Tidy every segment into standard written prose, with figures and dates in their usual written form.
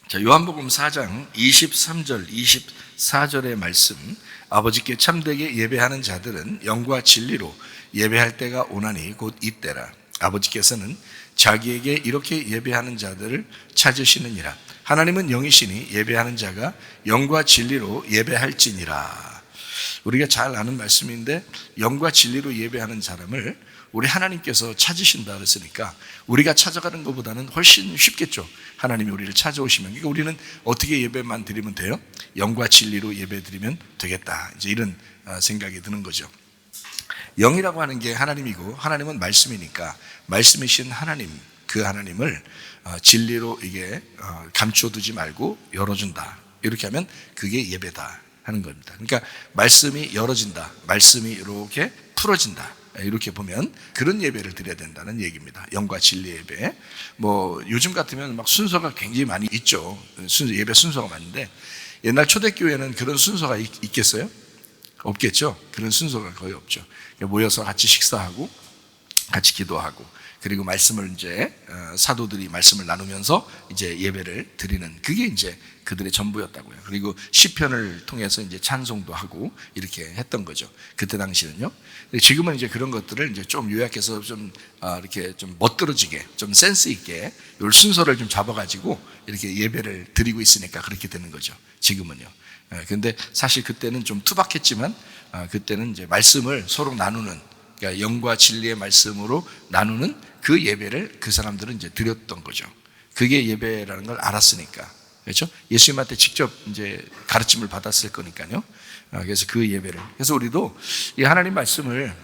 자, 요한복음 4장 23절, 24절의 말씀. 아버지께 참되게 예배하는 자들은 영과 진리로 예배할 때가 오나니 곧 이때라. 아버지께서는 자기에게 이렇게 예배하는 자들을 찾으시느니라. 하나님은 영이시니 예배하는 자가 영과 진리로 예배할지니라. 우리가 잘 아는 말씀인데 영과 진리로 예배하는 사람을 우리 하나님께서 찾으신다 그랬으니까 우리가 찾아가는 것보다는 훨씬 쉽겠죠. 하나님이 우리를 찾아오시면. 그러니까 우리는 어떻게 예배만 드리면 돼요? 영과 진리로 예배 드리면 되겠다. 이제 이런 생각이 드는 거죠. 영이라고 하는 게 하나님이고 하나님은 말씀이니까 말씀이신 하나님, 그 하나님을 진리로 이게 감춰두지 말고 열어준다. 이렇게 하면 그게 예배다 하는 겁니다. 그러니까 말씀이 열어진다. 말씀이 이렇게 풀어진다. 이렇게 보면 그런 예배를 드려야 된다는 얘기입니다. 영과 진리 예배. 요즘 같으면 막 순서가 굉장히 많이 있죠. 예배 순서가 많은데 옛날 초대교회는 그런 순서가 있겠어요? 없겠죠. 그런 순서가 거의 없죠. 모여서 같이 식사하고 같이 기도하고 그리고 말씀을 이제 사도들이 말씀을 나누면서 이제 예배를 드리는 그게 이제 그들의 전부였다고요. 그리고 시편을 통해서 이제 찬송도 하고 이렇게 했던 거죠. 그때 당시는요. 지금은 이제 그런 것들을 이제 좀 요약해서 좀 이렇게 좀 멋들어지게 좀 센스 있게 이 순서를 좀 잡아가지고 이렇게 예배를 드리고 있으니까 그렇게 되는 거죠. 지금은요. 근데 사실 그때는 좀 투박했지만 그때는 이제 말씀을 서로 나누는, 그러니까 영과 진리의 말씀으로 나누는 그 예배를 그 사람들은 이제 드렸던 거죠. 그게 예배라는 걸 알았으니까. 그렇죠? 예수님한테 직접 이제 가르침을 받았을 거니까요. 그래서 그 예배를. 그래서 우리도 이 하나님 말씀을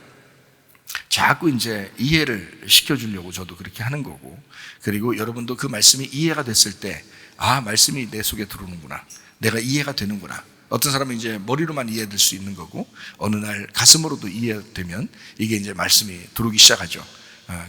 자꾸 이제 이해를 시켜주려고 저도 그렇게 하는 거고, 그리고 여러분도 그 말씀이 이해가 됐을 때, 말씀이 내 속에 들어오는구나. 내가 이해가 되는구나. 어떤 사람은 이제 머리로만 이해될 수 있는 거고, 어느 날 가슴으로도 이해되면 이게 이제 말씀이 들어오기 시작하죠.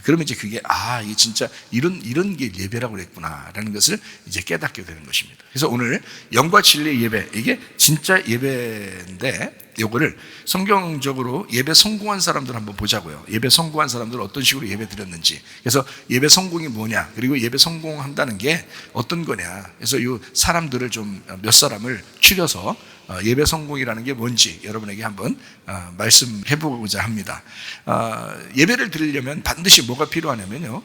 그러면 이제 그게 이게 진짜 이런 게 예배라고 그랬구나라는 것을 이제 깨닫게 되는 것입니다. 그래서 오늘 영과 진리의 예배, 이게 진짜 예배인데 요거를 성경적으로 예배 성공한 사람들 한번 보자고요. 예배 성공한 사람들 어떤 식으로 예배 드렸는지. 그래서 예배 성공이 뭐냐, 그리고 예배 성공한다는 게 어떤 거냐. 그래서 이 사람들을 좀 몇 사람을 추려서 예배 성공이라는 게 뭔지 여러분에게 한번 말씀해 보고자 합니다. 예배를 드리려면 반드시 뭐가 필요하냐면요,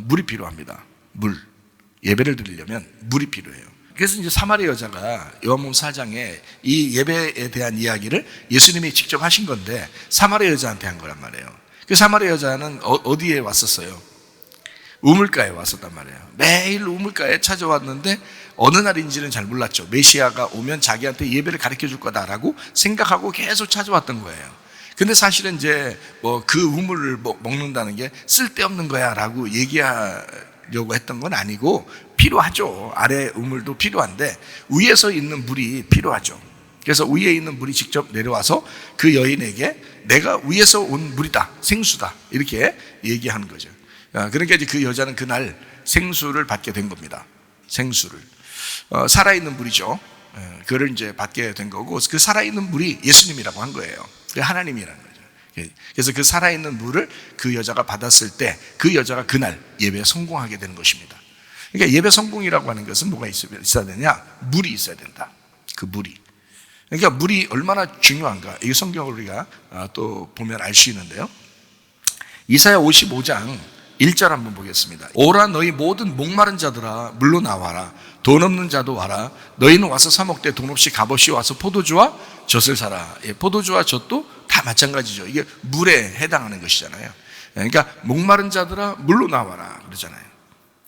물이 필요합니다. 물. 예배를 드리려면 물이 필요해요. 그래서 이제 사마리아 여자가 요한복음 4장에 이 예배에 대한 이야기를 예수님이 직접 하신 건데 사마리아 여자한테 한 거란 말이에요. 그 사마리아 여자는 어디에 왔었어요? 우물가에 왔었단 말이에요. 매일 우물가에 찾아왔는데 어느 날인지는 잘 몰랐죠. 메시아가 오면 자기한테 예배를 가르쳐 줄 거다라고 생각하고 계속 찾아왔던 거예요. 근데 사실은 이제 그 우물을 먹는다는 게 쓸데없는 거야 라고 얘기하려고 했던 건 아니고 필요하죠. 아래 우물도 필요한데 위에서 있는 물이 필요하죠. 그래서 위에 있는 물이 직접 내려와서 그 여인에게 내가 위에서 온 물이다, 생수다, 이렇게 얘기하는 거죠. 그러니까 이제 그 여자는 그날 생수를 받게 된 겁니다. 생수를. 살아있는 물이죠. 그걸 이제 받게 된 거고, 그 살아있는 물이 예수님이라고 한 거예요. 그게 하나님이라는 거죠. 그래서 그 살아있는 물을 그 여자가 받았을 때 그 여자가 그날 예배에 성공하게 되는 것입니다. 그러니까 예배 성공이라고 하는 것은 뭐가 있어야 되냐? 물이 있어야 된다. 그 물이. 그러니까 물이 얼마나 중요한가? 이 성경을 우리가 또 보면 알 수 있는데요. 이사야 55장 1절 한번 보겠습니다. 오라 너희 모든 목마른 자들아 물로 나와라. 돈 없는 자도 와라. 너희는 와서 사 먹되 돈 없이 값없이 와서 포도주와 젖을 사라. 포도주와 젖도 다 마찬가지죠. 이게 물에 해당하는 것이잖아요. 그러니까 목마른 자들아 물로 나와라 그러잖아요.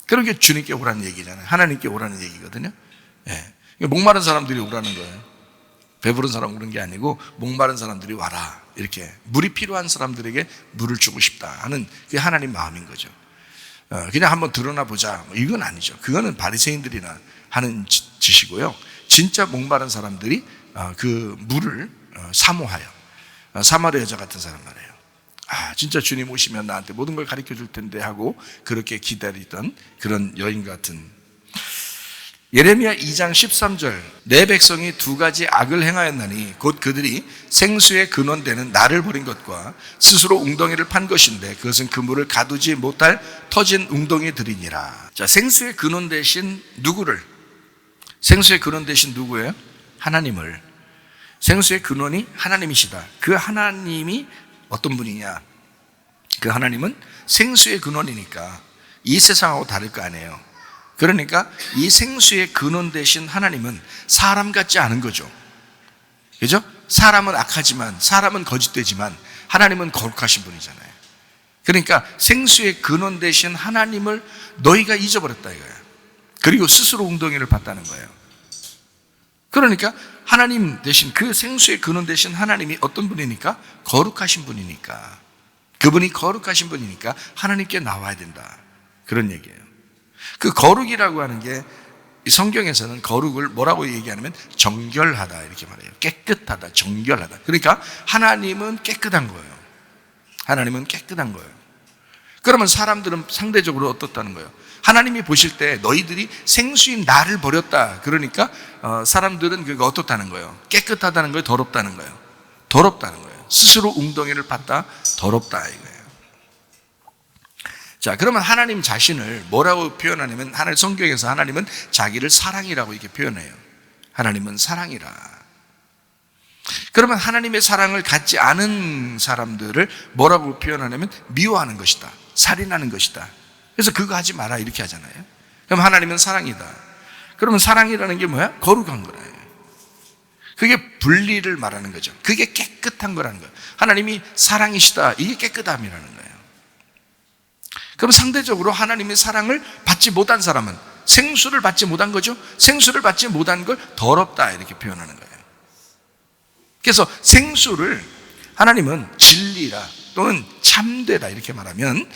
그런 게 주님께 오라는 얘기잖아요. 하나님께 오라는 얘기거든요. 목마른 사람들이 오라는 거예요. 배부른 사람 오는 게 아니고 목마른 사람들이 와라. 이렇게 물이 필요한 사람들에게 물을 주고 싶다 하는 그게 하나님 마음인 거죠. 그냥 한번 드러나 보자, 이건 아니죠. 그거는 바리새인들이나 하는 짓이고요. 진짜 목마른 사람들이 그 물을 사모하여, 사마리아 여자 같은 사람 말이에요. 진짜 주님 오시면 나한테 모든 걸 가르쳐 줄 텐데 하고 그렇게 기다리던 그런 여인 같은. 예레미야 2장 13절 내 백성이 두 가지 악을 행하였나니 곧 그들이 생수의 근원 되는 나를 버린 것과 스스로 웅덩이를 판 것인데 그것은 그물을 가두지 못할 터진 웅덩이들이니라. 자, 생수의 근원 대신 누구를? 생수의 근원 대신 누구예요? 하나님을. 생수의 근원이 하나님이시다. 그 하나님이 어떤 분이냐? 그 하나님은 생수의 근원이니까 이 세상하고 다를 거 아니에요. 그러니까 이 생수의 근원 되신 하나님은 사람 같지 않은 거죠. 그죠? 사람은 악하지만, 사람은 거짓되지만 하나님은 거룩하신 분이잖아요. 그러니까 생수의 근원 되신 하나님을 너희가 잊어버렸다 이거야. 그리고 스스로 웅덩이를 봤다는 거예요. 그러니까 하나님 대신, 그 생수의 근원 되신 하나님이 어떤 분이니까? 거룩하신 분이니까. 그분이 거룩하신 분이니까 하나님께 나와야 된다, 그런 얘기예요. 그 거룩이라고 하는 게 성경에서는 거룩을 뭐라고 얘기하냐면 정결하다 이렇게 말해요. 깨끗하다, 정결하다. 그러니까 하나님은 깨끗한 거예요. 하나님은 깨끗한 거예요. 그러면 사람들은 상대적으로 어떻다는 거예요? 하나님이 보실 때 너희들이 생수인 나를 버렸다, 그러니까 사람들은 그거 어떻다는 거예요? 깨끗하다는 거예요? 더럽다는 거예요? 더럽다는 거예요. 스스로 웅덩이를 팠다, 더럽다 이거예요. 자, 그러면 하나님 자신을 뭐라고 표현하냐면, 하나님 성경에서 하나님은 자기를 사랑이라고 이렇게 표현해요. 하나님은 사랑이라. 그러면 하나님의 사랑을 갖지 않은 사람들을 뭐라고 표현하냐면 미워하는 것이다, 살인하는 것이다. 그래서 그거 하지 마라 이렇게 하잖아요. 그럼 하나님은 사랑이다. 그러면 사랑이라는 게 뭐야? 거룩한 거예요. 그게 분리를 말하는 거죠. 그게 깨끗한 거라는 거예요. 하나님이 사랑이시다, 이게 깨끗함이라는 거예요. 그럼 상대적으로 하나님의 사랑을 받지 못한 사람은, 생수를 받지 못한 거죠. 생수를 받지 못한 걸 더럽다 이렇게 표현하는 거예요. 그래서 생수를 하나님은 진리라 또는 참되다 이렇게 말하면,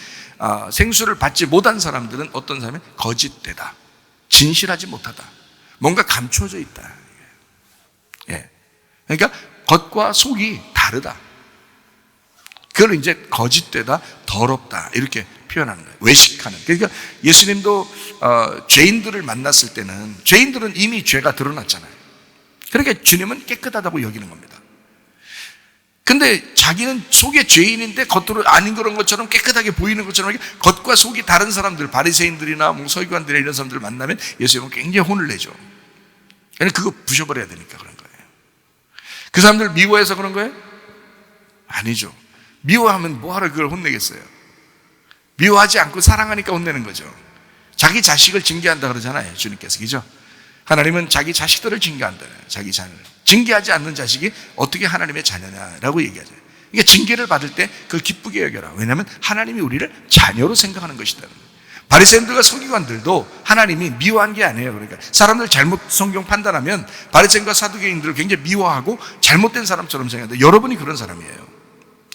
생수를 받지 못한 사람들은 어떤 사람이 거짓되다, 진실하지 못하다, 뭔가 감춰져 있다. 예. 그러니까 겉과 속이 다르다. 그걸 이제 거짓되다, 더럽다 이렇게 표현하는 거예요. 외식하는. 그러니까 예수님도 죄인들을 만났을 때는, 죄인들은 이미 죄가 드러났잖아요. 그러니까 주님은 깨끗하다고 여기는 겁니다. 근데 자기는 속에 죄인인데 겉으로 아닌 그런 것처럼 깨끗하게 보이는 것처럼 겉과 속이 다른 사람들, 바리새인들이나 뭐 서기관들이나 이런 사람들을 만나면 예수님은 굉장히 혼을 내죠. 그러니까 그거 부셔버려야 되니까 그런 거예요. 그 사람들 미워해서 그런 거예요? 아니죠. 미워하면 뭐하러 그걸 혼내겠어요? 미워하지 않고 사랑하니까 혼내는 거죠. 자기 자식을 징계한다 그러잖아요, 주님께서. 그죠? 하나님은 자기 자식들을 징계한다, 자기 자녀를. 징계하지 않는 자식이 어떻게 하나님의 자녀냐라고 얘기하죠. 그러니까 징계를 받을 때 그걸 기쁘게 여겨라. 왜냐하면 하나님이 우리를 자녀로 생각하는 것이다. 바리새인들과 서기관들도 하나님이 미워한 게 아니에요. 그러니까 사람들 잘못 성경 판단하면 바리새인과 사두개인들을 굉장히 미워하고 잘못된 사람처럼 생각하는데, 여러분이 그런 사람이에요.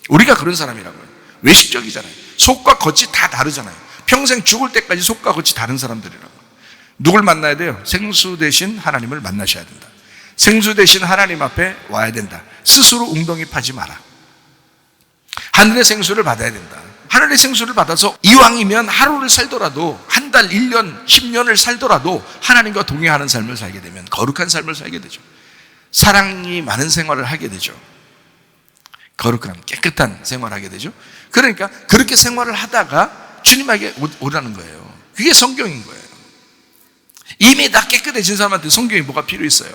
우리가 그런 사람이라고요. 외식적이잖아요. 속과 겉이 다 다르잖아요. 평생 죽을 때까지 속과 겉이 다른 사람들이라고. 누굴 만나야 돼요? 생수 대신 하나님을 만나셔야 된다. 생수 대신 하나님 앞에 와야 된다. 스스로 웅덩이 파지 마라. 하늘의 생수를 받아야 된다. 하늘의 생수를 받아서 이왕이면 하루를 살더라도, 한 달, 1년, 10년을 살더라도 하나님과 동행하는 삶을 살게 되면 거룩한 삶을 살게 되죠. 사랑이 많은 생활을 하게 되죠. 거룩한, 깨끗한 생활을 하게 되죠. 그러니까 그렇게 생활을 하다가 주님에게 오라는 거예요. 그게 성경인 거예요. 이미 다 깨끗해진 사람한테 성경이 뭐가 필요 있어요?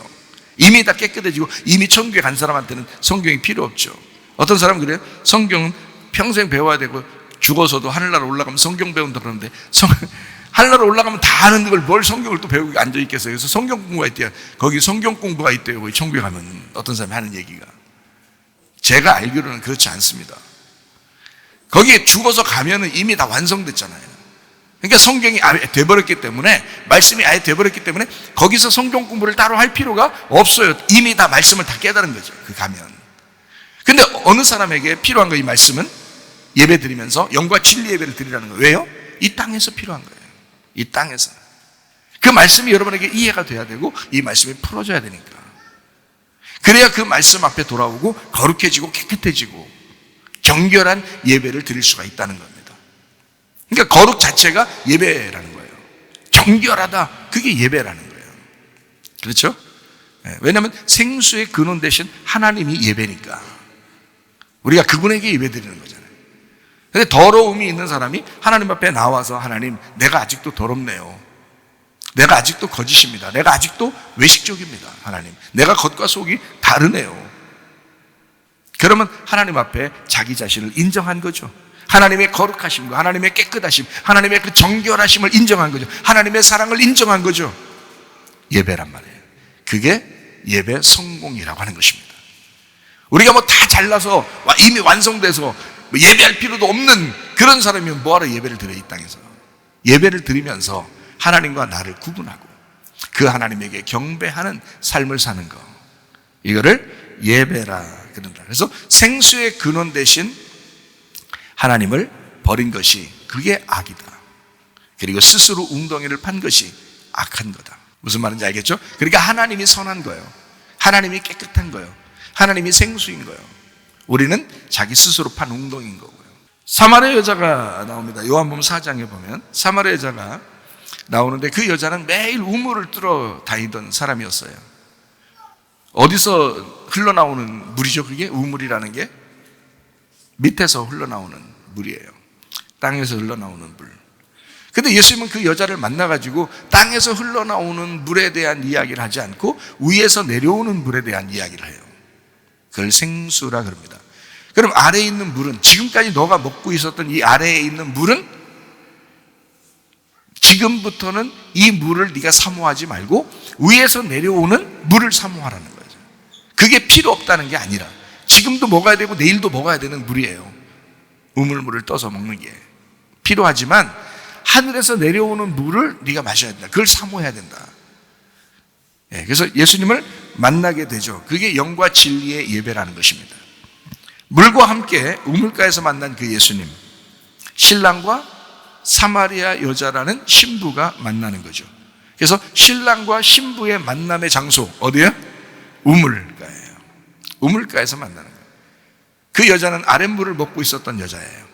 이미 다 깨끗해지고 이미 천국에 간 사람한테는 성경이 필요 없죠. 어떤 사람은 그래요? 성경은 평생 배워야 되고 죽어서도 하늘나라 올라가면 성경 배운다 그러는데, 하늘나라 올라가면 다 아는 걸 뭘 성경을 또 배우고 앉아있겠어요? 그래서 성경 공부가 있대요. 거기 성경 공부가 있대요. 거기 천국에 가면. 어떤 사람이 하는 얘기가. 제가 알기로는 그렇지 않습니다. 거기에 죽어서 가면은 이미 다 완성됐잖아요. 그러니까 성경이 아예 돼버렸기 때문에, 말씀이 아예 돼버렸기 때문에 거기서 성경 공부를 따로 할 필요가 없어요. 이미 다 말씀을 다 깨달은 거죠, 그 가면. 근데 어느 사람에게 필요한 거, 이 말씀은 예배 드리면서 영과 진리 예배를 드리라는 거예요. 왜요? 이 땅에서 필요한 거예요. 이 땅에서. 그 말씀이 여러분에게 이해가 돼야 되고 이 말씀이 풀어져야 되니까. 그래야 그 말씀 앞에 돌아오고 거룩해지고 깨끗해지고 정결한 예배를 드릴 수가 있다는 겁니다. 그러니까 거룩 자체가 예배라는 거예요. 정결하다, 그게 예배라는 거예요. 그렇죠? 왜냐하면 생수의 근원 되신 하나님이 예배니까 우리가 그분에게 예배 드리는 거잖아요. 근데 더러움이 있는 사람이 하나님 앞에 나와서, 하나님, 내가 아직도 더럽네요. 내가 아직도 거짓입니다. 내가 아직도 외식적입니다. 하나님, 내가 겉과 속이 다르네요. 그러면 하나님 앞에 자기 자신을 인정한 거죠. 하나님의 거룩하심과 하나님의 깨끗하심, 하나님의 그 정결하심을 인정한 거죠. 하나님의 사랑을 인정한 거죠. 예배란 말이에요. 그게 예배 성공이라고 하는 것입니다. 우리가 뭐 다 잘나서 이미 완성돼서 예배할 필요도 없는 그런 사람이면 뭐하러 예배를 드려, 이 땅에서. 예배를 드리면서 하나님과 나를 구분하고 그 하나님에게 경배하는 삶을 사는 거, 이거를 예배라 그런다. 그래서 생수의 근원 대신 하나님을 버린 것이, 그게 악이다. 그리고 스스로 웅덩이를 판 것이 악한 거다. 무슨 말인지 알겠죠? 그러니까 하나님이 선한 거예요. 하나님이 깨끗한 거예요. 하나님이 생수인 거예요. 우리는 자기 스스로 판 웅덩이인 거고요. 사마리아 여자가 나옵니다. 요한복음 4장에 보면 사마리아 여자가 나오는데, 그 여자는 매일 우물을 뚫어 다니던 사람이었어요. 어디서 흘러나오는 물이죠? 그게 우물이라는 게 밑에서 흘러나오는 물이에요. 땅에서 흘러나오는 물. 근데 예수님은 그 여자를 만나가지고 땅에서 흘러나오는 물에 대한 이야기를 하지 않고 위에서 내려오는 물에 대한 이야기를 해요. 그걸 생수라 그럽니다. 그럼 아래에 있는 물은, 지금까지 너가 먹고 있었던 이 아래에 있는 물은 지금부터는 이 물을 네가 사모하지 말고 위에서 내려오는 물을 사모하라는 거죠. 그게 필요 없다는 게 아니라 지금도 먹어야 되고 내일도 먹어야 되는 물이에요. 우물물을 떠서 먹는 게 필요하지만 하늘에서 내려오는 물을 네가 마셔야 된다. 그걸 사모해야 된다. 그래서 예수님을 만나게 되죠. 그게 영과 진리의 예배라는 것입니다. 물과 함께 우물가에서 만난 그 예수님, 신랑과 사마리아 여자라는 신부가 만나는 거죠. 그래서 신랑과 신부의 만남의 장소 어디예요? 우물가예요. 우물가에서 만나는 거예요. 그 여자는 아랫물을 먹고 있었던 여자예요.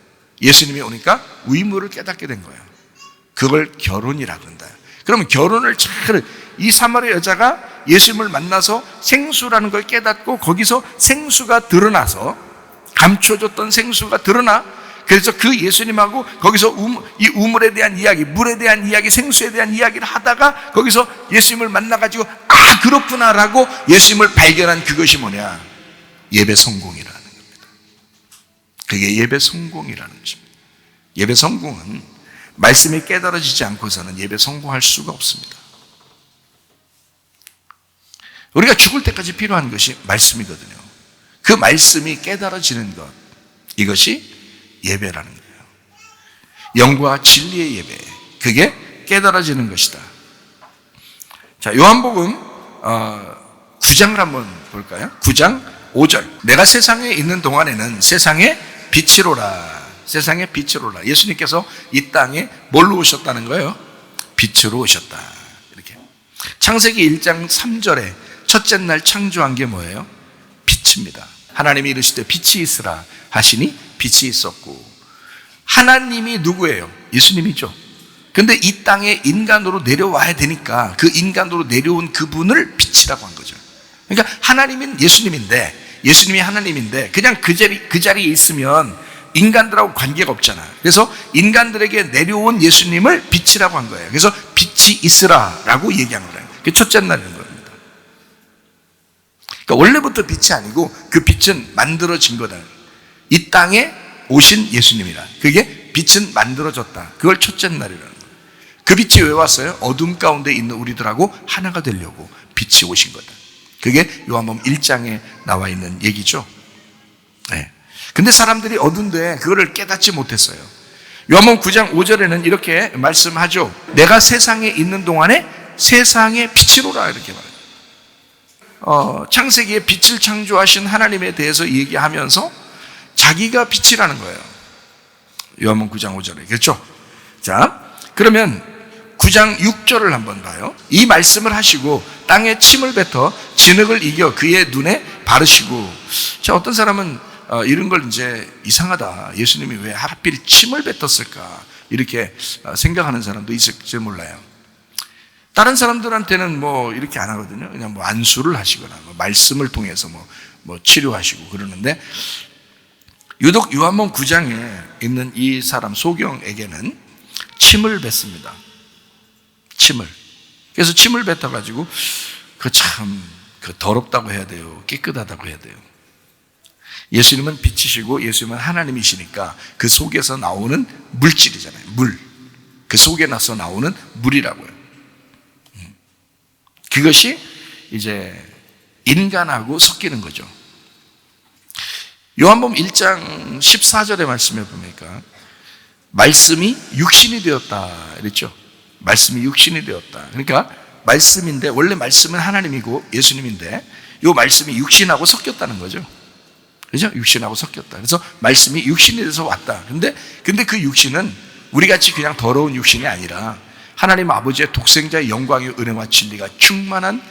예수님이 오니까 위물을 깨닫게 된 거예요. 그걸 결혼이라고 한다. 그러면 결혼을 이 사마리아 여자가 예수님을 만나서 생수라는 걸 깨닫고 거기서 생수가 드러나서, 감춰졌던 생수가 드러나, 그래서 그 예수님하고 거기서 이 우물에 대한 이야기, 물에 대한 이야기, 생수에 대한 이야기를 하다가 거기서 예수님을 만나가지고 아 그렇구나라고 예수님을 발견한, 그것이 뭐냐? 예배 성공이라는 겁니다. 그게 예배 성공이라는 것입니다. 예배 성공은 말씀이 깨달아지지 않고서는 예배 성공할 수가 없습니다. 우리가 죽을 때까지 필요한 것이 말씀이거든요. 그 말씀이 깨달아지는 것, 이것이 예배라는 거예요. 영과 진리의 예배, 그게 깨달아지는 것이다. 자, 요한복음 9장을 한번 볼까요? 9장 5절. 내가 세상에 있는 동안에는 세상의 빛이로라. 세상의 빛으로라. 예수님께서 이 땅에 뭘로 오셨다는 거예요? 빛으로 오셨다. 이렇게. 창세기 1장 3절에 첫째 날 창조한 게 뭐예요? 빛입니다. 하나님이 이르시되 빛이 있으라 하시니 빛이 있었고, 하나님이 누구예요? 예수님이죠. 근데 이 땅에 인간으로 내려와야 되니까 그 인간으로 내려온 그분을 빛이라고 한 거죠. 그러니까 하나님은 예수님인데, 예수님이 하나님인데 그냥 그 자리에 있으면 인간들하고 관계가 없잖아요. 그래서 인간들에게 내려온 예수님을 빛이라고 한 거예요. 그래서 빛이 있으라라고 얘기한 거예요. 그게 첫째 날인 겁니다. 그러니까 원래부터 빛이 아니고 그 빛은 만들어진 거다. 이 땅에 오신 예수님이라. 그게 빛은 만들어졌다. 그걸 첫째 날이라는 거예요. 그 빛이 왜 왔어요? 어둠 가운데 있는 우리들하고 하나가 되려고 빛이 오신 거다. 그게 요한복음 1장에 나와 있는 얘기죠. 네. 근데 사람들이 어두운데 그거를 깨닫지 못했어요. 요한복음 9장 5절에는 이렇게 말씀하죠. 내가 세상에 있는 동안에 세상의 빛이로라, 이렇게 말해요. 창세기에 빛을 창조하신 하나님에 대해서 얘기하면서 자기가 빛이라는 거예요. 요한복음 9장 5절에. 그렇죠? 자, 그러면 9장 6절을 한번 봐요. 이 말씀을 하시고 땅에 침을 뱉어 진흙을 이겨 그의 눈에 바르시고. 자, 어떤 사람은 이런 걸 이제 이상하다. 예수님이 왜 하필 침을 뱉었을까? 이렇게 생각하는 사람도 있을지 몰라요. 다른 사람들한테는 뭐 이렇게 안 하거든요. 그냥 뭐 안수를 하시거나 뭐 말씀을 통해서 뭐 치료하시고 그러는데, 유독 요한복음 9장에 있는 이 사람 소경에게는 침을 뱉습니다. 침을. 그래서 침을 뱉어가지고 그 더럽다고 해야 돼요? 깨끗하다고 해야 돼요? 예수님은 빛이시고 예수님은 하나님이시니까 그 속에서 나오는 물질이잖아요. 그 속에 나서 나오는 물이라고요. 그것이 이제 인간하고 섞이는 거죠. 요한복음 1장 14절의 말씀에 보니까 말씀이 육신이 되었다 그랬죠. 말씀이 육신이 되었다. 그러니까 말씀인데, 원래 말씀은 하나님이고 예수님인데 요 말씀이 육신하고 섞였다는 거죠. 그죠? 육신하고 섞였다. 그래서 말씀이 육신이 돼서 왔다. 근데 그 육신은 우리같이 그냥 더러운 육신이 아니라 하나님 아버지의 독생자의 영광의 은혜와 진리가 충만한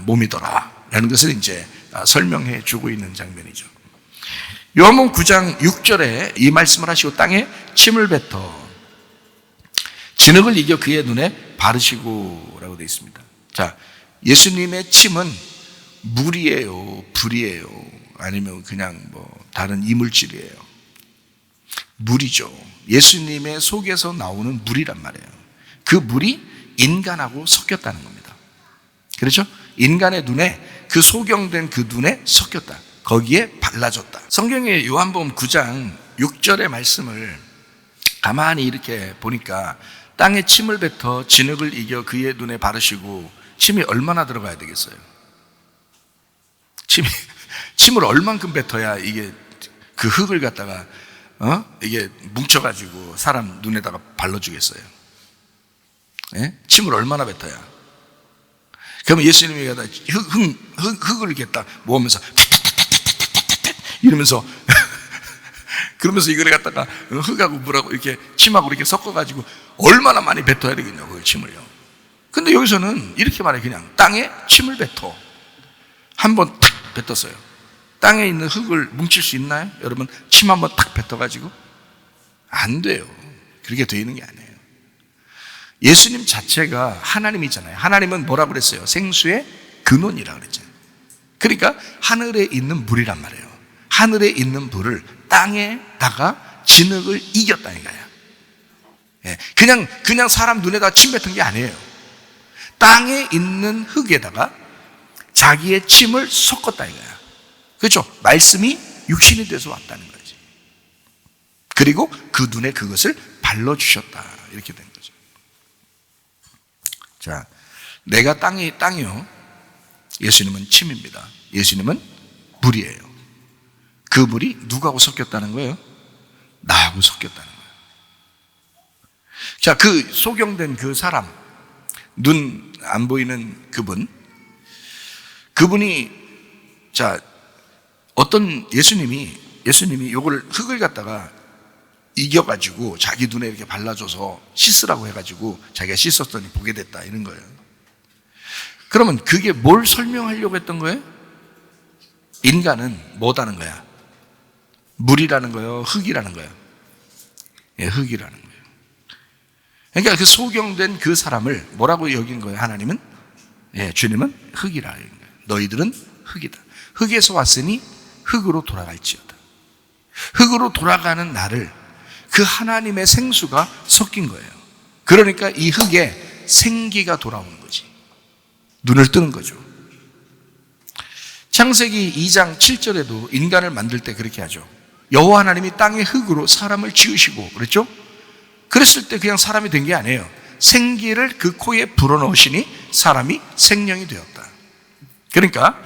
몸이더라 라는 것을 이제 설명해 주고 있는 장면이죠. 요한복음 9장 6절에 이 말씀을 하시고 땅에 침을 뱉어 진흙을 이겨 그의 눈에 바르시고 라고 되어 있습니다. 자, 예수님의 침은 물이에요? 불이에요? 아니면 그냥 다른 이물질이에요? 물이죠. 예수님의 속에서 나오는 물이란 말이에요. 그 물이 인간하고 섞였다는 겁니다. 그렇죠? 인간의 눈에, 그 소경된 그 눈에 섞였다. 거기에 발라졌다. 성경의 요한복음 9장 6절의 말씀을 가만히 이렇게 보니까 땅에 침을 뱉어 진흙을 이겨 그의 눈에 바르시고, 침이 얼마나 들어가야 되겠어요? 침을 얼만큼 뱉어야 이게 그 흙을 갖다가 이게 뭉쳐가지고 사람 눈에다가 발라주겠어요? 예? 침을 얼마나 뱉어야? 그러면 예수님이 흙을 이렇게 딱 모으면서 이러면서 그러면서 이걸 갖다가 흙하고 물하고 이렇게 침하고 이렇게 섞어가지고 얼마나 많이 뱉어야 되겠냐고, 그 침을요. 근데 여기서는 이렇게 말해. 그냥 땅에 침을 뱉어. 한번 탁 뱉었어요. 땅에 있는 흙을 뭉칠 수 있나요? 여러분, 침 한번 탁 뱉어가지고? 안 돼요. 그렇게 되어 있는 게 아니에요. 예수님 자체가 하나님이잖아요. 하나님은 뭐라고 그랬어요? 생수의 근원이라고 그랬잖아요. 그러니까 하늘에 있는 물이란 말이에요. 하늘에 있는 물을 땅에다가 진흙을 이겼다니까요. 예, 그냥 사람 눈에다 침 뱉은 게 아니에요. 땅에 있는 흙에다가 자기의 침을 섞었다니까요. 그렇죠? 말씀이 육신이 돼서 왔다는 거지. 그리고 그 눈에 그것을 발라주셨다. 이렇게 된 거죠. 자, 내가 땅이요. 예수님은 침입니다. 예수님은 물이에요. 그 물이 누구하고 섞였다는 거예요? 나하고 섞였다는 거예요. 자, 그 소경된 그 사람, 눈 안 보이는 그분이 자, 어떤 예수님이 요걸 흙을 갖다가 이겨가지고 자기 눈에 이렇게 발라줘서 씻으라고 해가지고 자기가 씻었더니 보게 됐다, 이런 거예요. 그러면 그게 뭘 설명하려고 했던 거예요? 인간은 뭐다는 거야? 물이라는 거예요? 흙이라는 거예요? 예, 흙이라는 거예요. 그러니까 그 소경된 그 사람을 뭐라고 여긴 거예요? 하나님은? 예, 주님은 흙이라는 거예요. 너희들은 흙이다. 흙에서 왔으니 흙으로 돌아갈지어다. 흙으로 돌아가는 나를 그 하나님의 생수가 섞인 거예요. 그러니까 이 흙에 생기가 돌아오는 거지. 눈을 뜨는 거죠. 창세기 2장 7절에도 인간을 만들 때 그렇게 하죠. 여호와 하나님이 땅의 흙으로 사람을 지으시고 그랬죠? 그랬을 때 그냥 사람이 된 게 아니에요. 생기를 그 코에 불어넣으시니 사람이 생명이 되었다. 그러니까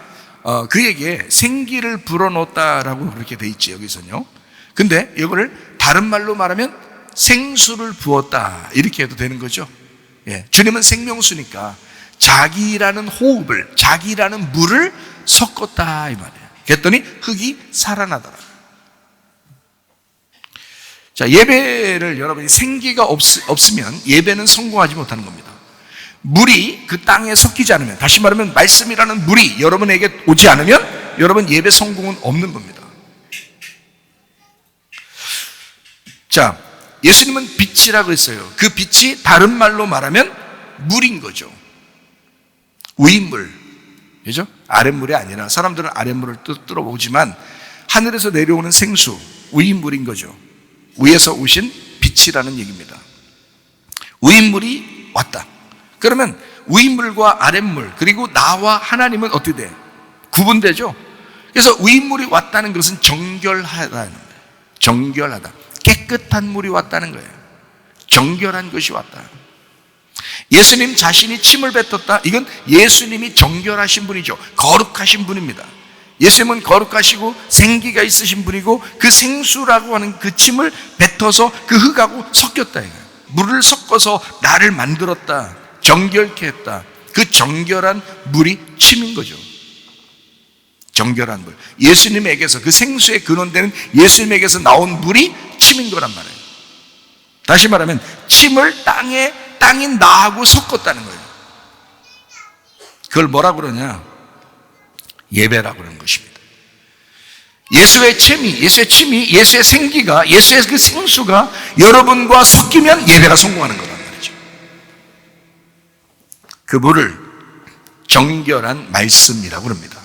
그에게 생기를 불어넣었다라고 그렇게 돼 있지, 여기서는요. 근데 이거를 다른 말로 말하면 생수를 부었다, 이렇게 해도 되는 거죠. 예, 주님은 생명수니까 자기라는 호흡을, 자기라는 물을 섞었다, 이 말이에요. 그랬더니 흙이 살아나더라. 자, 예배를 여러분이 생기가 없으면 예배는 성공하지 못하는 겁니다. 물이 그 땅에 섞이지 않으면, 다시 말하면 말씀이라는 물이 여러분에게 오지 않으면 여러분 예배 성공은 없는 겁니다. 자, 예수님은 빛이라고 했어요. 그 빛이 다른 말로 말하면 물인 거죠. 위물, 그죠? 아랫물이 아니라, 사람들은 아랫물을 뚫어보지만 하늘에서 내려오는 생수, 위물인 거죠. 위에서 오신 빛이라는 얘기입니다. 위물이 왔다. 그러면 위물과 아랫물, 그리고 나와 하나님은 어떻게 돼? 구분되죠? 그래서 위물이 왔다는 것은 정결하다는 거예요. 정결하다. 깨끗한 물이 왔다는 거예요. 정결한 것이 왔다. 예수님 자신이 침을 뱉었다. 이건 예수님이 정결하신 분이죠. 거룩하신 분입니다. 예수님은 거룩하시고 생기가 있으신 분이고 그 생수라고 하는 그 침을 뱉어서 그 흙하고 섞였다 이거예요. 물을 섞어서 나를 만들었다. 정결케 했다. 그 정결한 물이 침인 거죠. 정결한 물. 예수님에게서, 그 생수의 근원되는 예수님에게서 나온 물이 침인 거란 말이에요. 다시 말하면 침을 땅이 나하고 섞었다는 거예요. 그걸 뭐라 그러냐? 예배라고 그러는 것입니다. 예수의 침이, 예수의 생기가, 예수의 그 생수가 여러분과 섞이면 예배가 성공하는 거란 말이죠. 그 물을 정결한 말씀이라고 합니다.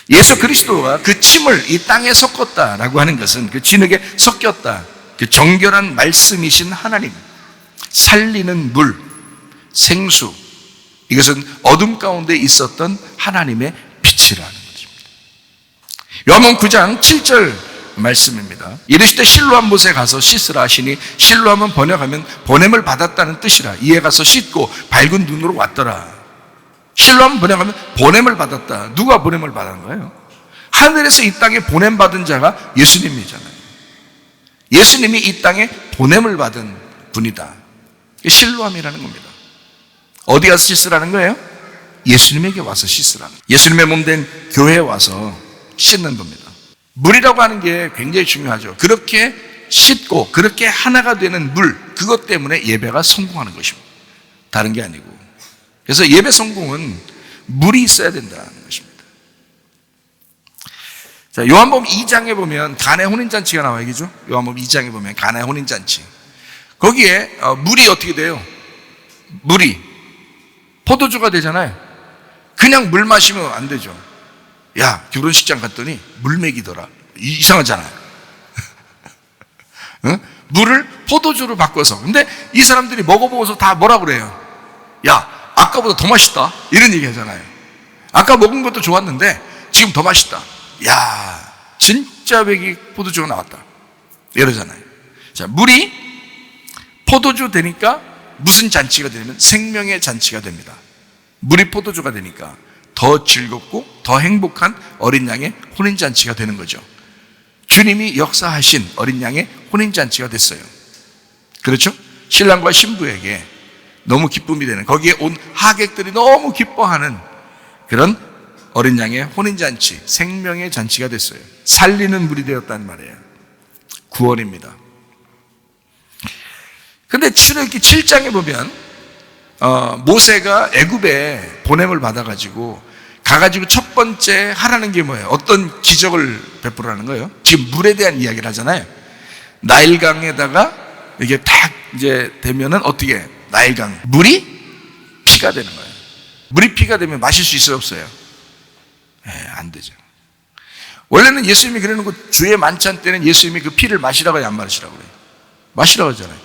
예수 그리스도가 그 침을 이 땅에 섞었다라고 하는 것은 그 진흙에 섞였다. 그 정결한 말씀이신 하나님, 살리는 물, 생수, 이것은 어둠 가운데 있었던 하나님의 빛이라는 것입니다. 요한복음 9장 7절 말씀입니다. 이르시되 실로암 못에 가서 씻으라 하시니, 실로암은 번역하면 보냄을 받았다는 뜻이라. 이에 가서 씻고 밝은 눈으로 왔더라. 실로암 번역하면 보냄을 받았다. 누가 보냄을 받은 거예요? 하늘에서 이 땅에 보냄 받은 자가 예수님이잖아요. 예수님이 이 땅에 보냄을 받은 분이다. 실로암이라는 겁니다. 어디 가서 씻으라는 거예요? 예수님에게 와서 씻으라는 거예요. 예수님의 몸된 교회에 와서 씻는 겁니다. 물이라고 하는 게 굉장히 중요하죠. 그렇게 씻고 그렇게 하나가 되는 물, 그것 때문에 예배가 성공하는 것입니다. 다른 게 아니고. 그래서 예배 성공은 물이 있어야 된다는 것입니다. 자, 요한복음 2장에 보면 가나의 혼인잔치가 나와요. 그죠? 요한복음 2장에 보면 가나의 혼인잔치. 거기에 물이 어떻게 돼요? 물이 포도주가 되잖아요. 그냥 물 마시면 안 되죠. 야, 결혼식장 갔더니 물 먹이더라. 이상하잖아요. 응? 물을 포도주로 바꿔서. 근데 이 사람들이 먹어보고서 다 뭐라 그래요? 야, 아까보다 더 맛있다. 이런 얘기 하잖아요. 아까 먹은 것도 좋았는데 지금 더 맛있다. 야, 진짜 배기 포도주가 나왔다. 이러잖아요. 자, 물이 포도주 되니까 무슨 잔치가 되냐면 생명의 잔치가 됩니다. 물이 포도주가 되니까 더 즐겁고 더 행복한 어린 양의 혼인잔치가 되는 거죠. 주님이 역사하신 어린 양의 혼인잔치가 됐어요. 그렇죠? 신랑과 신부에게 너무 기쁨이 되는, 거기에 온 하객들이 너무 기뻐하는 그런 어린 양의 혼인잔치, 생명의 잔치가 됐어요. 살리는 물이 되었단 말이에요. 구원입니다. 근데 출애굽기 7장에 보면 모세가 애굽에 보냄을 받아가지고 가가지고 첫 번째 하라는 게 뭐예요? 어떤 기적을 베풀라는 거예요? 지금 물에 대한 이야기를 하잖아요. 나일강에다가 이게 딱 이제 되면은 어떻게 나일강 물이 피가 되는 거예요. 물이 피가 되면 마실 수 있어요, 없어요? 안 되죠. 원래는 예수님이 그러는 거, 주의 만찬 때는 예수님이 그 피를 마시라고 해요, 안 마시라고 그래요? 마시라고 하잖아요.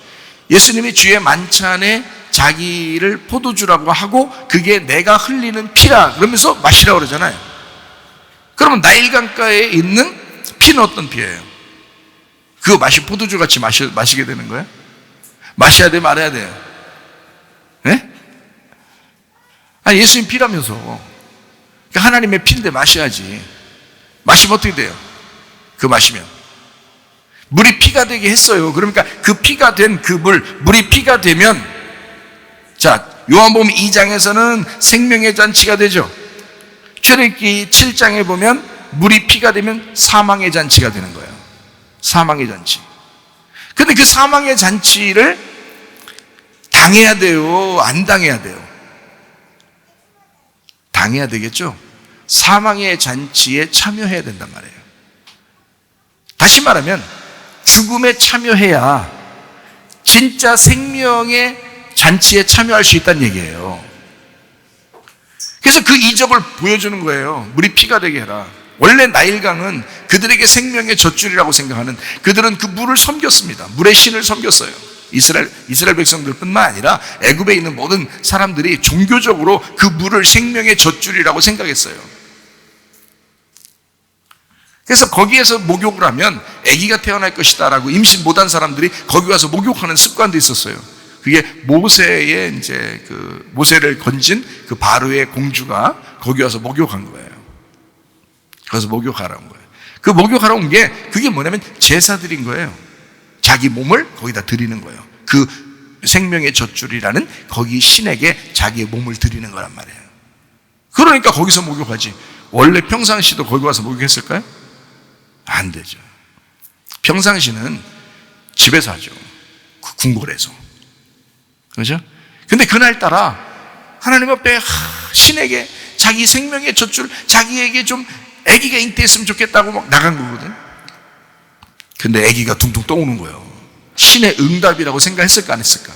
예수님이 주의 만찬에 자기를 포도주라고 하고 그게 내가 흘리는 피라 그러면서 마시라고 그러잖아요. 그러면 나일강가에 있는 피는 어떤 피예요? 그거 포도주 같이 마시게 되는 거예요? 마셔야 돼, 말아야 돼요? 네? 아니, 예수님 피라면서. 그러니까 하나님의 피인데 마셔야지. 마시면 어떻게 돼요? 그 마시면 물이 피가 되게 했어요. 그러니까 그 피가 된 그 물이 피가 되면, 자, 요한복음 2장에서는 생명의 잔치가 되죠. 출애굽기 7장에 보면 물이 피가 되면 사망의 잔치가 되는 거예요. 사망의 잔치. 근데 그 사망의 잔치를 당해야 돼요? 안 당해야 돼요? 당해야 되겠죠? 사망의 잔치에 참여해야 된단 말이에요. 다시 말하면 죽음에 참여해야 진짜 생명의 잔치에 참여할 수 있다는 얘기예요. 그래서 그 이적을 보여주는 거예요. 물이 피가 되게 해라. 원래 나일강은 그들에게 생명의 젖줄이라고 생각하는, 그들은 그 물을 섬겼습니다. 물의 신을 섬겼어요. 이스라엘 백성들뿐만 아니라 애굽에 있는 모든 사람들이 종교적으로 그 물을 생명의 젖줄이라고 생각했어요. 그래서 거기에서 목욕을 하면 아기가 태어날 것이다라고 임신 못한 사람들이 거기 가서 목욕하는 습관도 있었어요. 그게 모세의 이제 모세를 건진 그 바로의 공주가 거기 와서 목욕한 거예요. 거기서 목욕하러 온 거예요. 그 목욕하러 온 게 그게 뭐냐면 제사 드린 거예요. 자기 몸을 거기다 드리는 거예요. 그 생명의 젖줄이라는 거기 신에게 자기의 몸을 드리는 거란 말이에요. 그러니까 거기서 목욕하지. 원래 평상시도 거기 와서 목욕했을까요? 안 되죠. 평상시는 집에서 하죠. 궁궐에서. 그렇죠? 근데 그날따라 하나님 앞에 신에게 자기 생명의 젖줄, 자기에게 좀 아기가 잉태했으면 좋겠다고 막 나간 거거든. 근데 아기가 둥둥 떠오는 거예요. 신의 응답이라고 생각했을까 안 했을까?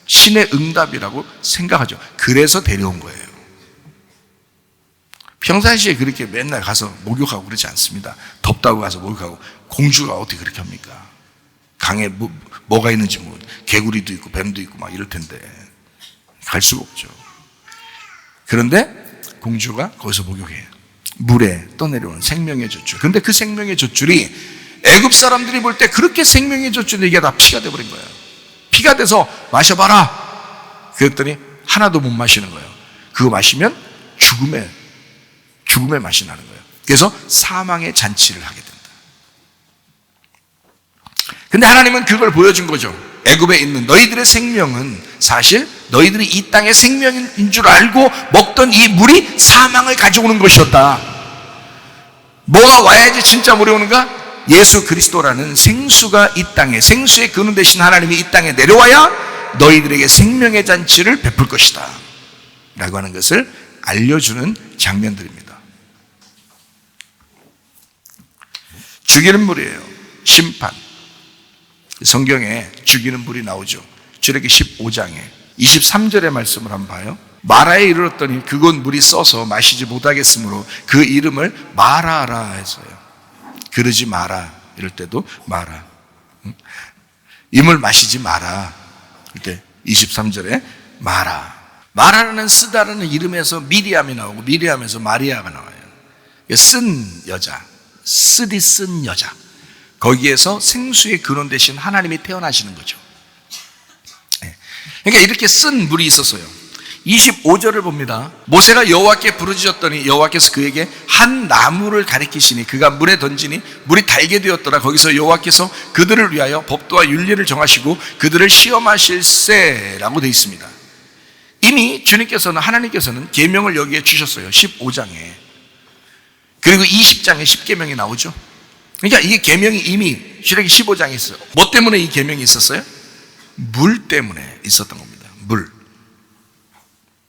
신의 응답이라고 생각하죠. 그래서 데려온 거예요. 평상시에 그렇게 맨날 가서 목욕하고 그러지 않습니다. 덥다고 가서 목욕하고. 공주가 어떻게 그렇게 합니까? 강에 뭐가 있는지 개구리도 있고 뱀도 있고 막 이럴 텐데 갈 수가 없죠. 그런데 공주가 거기서 목욕해요. 물에 떠내려오는 생명의 젖줄. 근데 그 생명의 젖줄이 애굽 사람들이 볼 때 그렇게 생명의 젖줄이 이게 다 피가 돼버린 거예요. 피가 돼서 마셔봐라. 그랬더니 하나도 못 마시는 거예요. 그거 마시면 죽음의 맛이 나는 거예요. 그래서 사망의 잔치를 하게 된다. 근데 하나님은 그걸 보여준 거죠. 애굽에 있는 너희들의 생명은 사실 너희들이 이 땅의 생명인 줄 알고 먹던 이 물이 사망을 가져오는 것이었다. 뭐가 와야지 진짜 물이 오는가? 예수 그리스도라는 생수가 이 땅에, 생수의 근원 되신 하나님이 이 땅에 내려와야 너희들에게 생명의 잔치를 베풀 것이다 라고 하는 것을 알려주는 장면들입니다. 죽이는 물이에요. 심판. 성경에 죽이는 물이 나오죠. 출애굽기 15장에 23절의 말씀을 한번 봐요. 마라에 이르렀더니 그곳 물이 써서 마시지 못하겠으므로 그 이름을 마라라 했어요. 그러지 마라. 이럴 때도 마라. 이 물 마시지 마라. 그때 23절에 마라. 마라라는 쓰다라는 이름에서 미리암이 나오고 미리암에서 마리아가 나와요. 쓴 여자, 쓰디 쓴 여자. 거기에서 생수의 근원 되신 하나님이 태어나시는 거죠. 그러니까 이렇게 쓴 물이 있었어요. 25절을 봅니다. 모세가 여호와께 부르짖었더니 여호와께서 그에게 한 나무를 가리키시니 그가 물에 던지니 물이 달게 되었더라. 거기서 여호와께서 그들을 위하여 법도와 윤리를 정하시고 그들을 시험하실세라고 되어 있습니다. 이미 주님께서는, 하나님께서는 계명을 여기에 주셨어요. 15장에. 그리고 20장에 10계명이 나오죠. 그러니까 이게 계명이 이미 출애굽기 15장에 있어요. 뭐 때문에 이 계명이 있었어요? 물 때문에 있었던 겁니다. 물.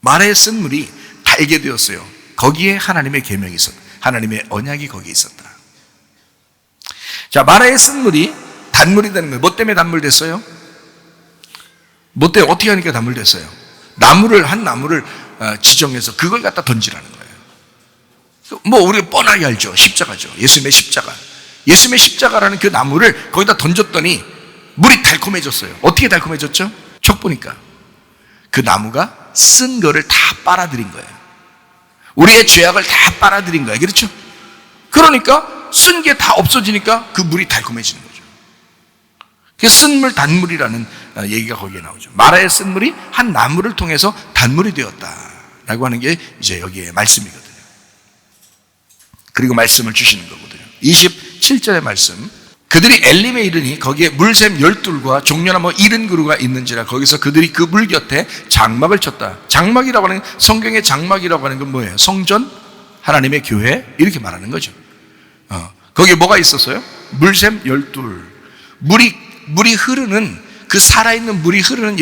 마라에 쓴 물이 달게 되었어요. 거기에 하나님의 계명이 있었다. 하나님의 언약이 거기에 있었다. 자, 마라에 쓴 물이 단물이 되는 거예요. 뭐 때문에 단물 됐어요? 뭐 때문에 어떻게 하니까 단물 됐어요? 한 나무를 지정해서 그걸 갖다 던지라는 거예요. 뭐 우리가 뻔하게 알죠. 십자가죠. 예수님의 십자가. 예수님의 십자가라는 그 나무를 거기다 던졌더니 물이 달콤해졌어요. 어떻게 달콤해졌죠? 촉 보니까 그 나무가 쓴 거를 다 빨아들인 거예요. 우리의 죄악을 다 빨아들인 거예요. 그렇죠? 그러니까 쓴 게 다 없어지니까 그 물이 달콤해지는 거죠. 그게 쓴물 단물이라는 얘기가 거기에 나오죠. 마라의 쓴 물이 한 나무를 통해서 단물이 되었다라고 하는 게 이제 여기에 말씀이거든요. 그리고 말씀을 주시는 거거든요. 27절의 말씀. 그들이 엘림에 이르니 거기에 물샘 12과 종려나무 70그루가 있는지라 거기서 그들이 그 물 곁에 장막을 쳤다. 장막이라고 하는, 성경의 장막이라고 하는 건 뭐예요? 성전, 하나님의 교회, 이렇게 말하는 거죠. 거기에 뭐가 있었어요? 물샘 12. 물이 흐르는, 그 살아있는 물이 흐르는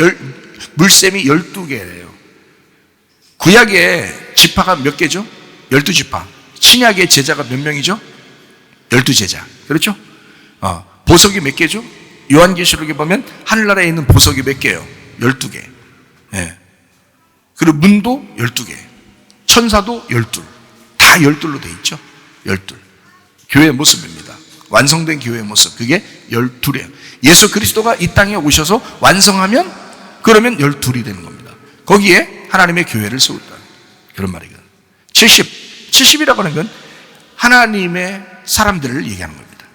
물샘이 12개예요. 구약의 지파가 몇 개죠? 12지파. 신약의 제자가 몇 명이죠? 12제자. 그렇죠? 보석이 몇 개죠? 요한계시록에 보면 하늘나라에 있는 보석이 몇 개예요? 12개. 예. 그리고 문도 12개. 천사도 12. 다 12로 돼 있죠? 12. 교회의 모습입니다. 완성된 교회의 모습, 그게 12이에요. 예수 그리스도가 이 땅에 오셔서 완성하면 그러면 12이 되는 겁니다. 거기에 하나님의 교회를 세웠다, 그런 말이거든요. 70이라고 하는 건 하나님의 사람들을 얘기하는 겁니다.